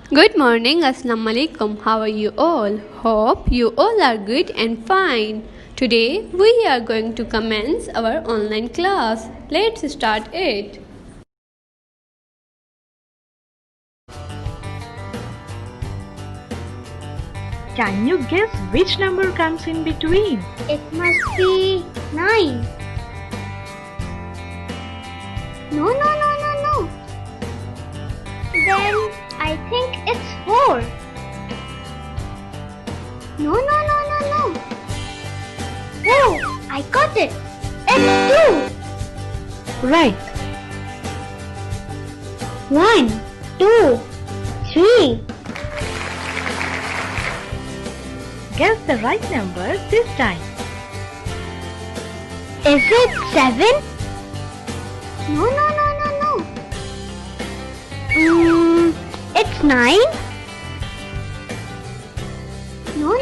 Good morning, Assalamu alaikum. How are you all? Hope you all are good and fine. Today we are going to commence our online class. Let's start it. Can you guess which number comes in between? It must be 9. No. Then I think it's 4. No. Oh, I got it. It's 2. Right. 1, 2, 3. Guess the right number this time. Is it 7? No. It's 9? No.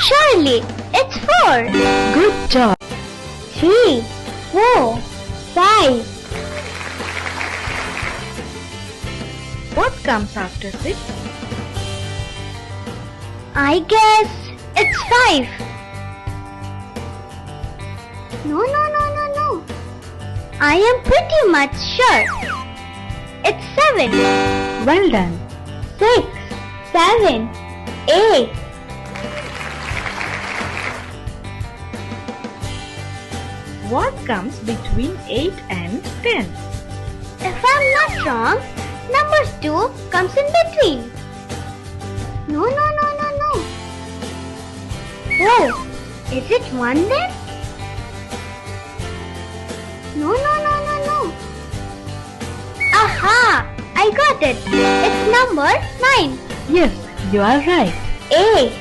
Surely, it's 4. Good job. 3, 4, 5. What comes after 6? I guess it's 5. No. I am pretty much sure. It's 7. Well done. 6, 7, 8. What comes between 8 and 10? If I'm not wrong, number 2 comes in between. No. Oh, is it 1 then? No. Aha! I got it. It's number 9. Yes, you are right. 8,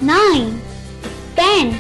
9, 10,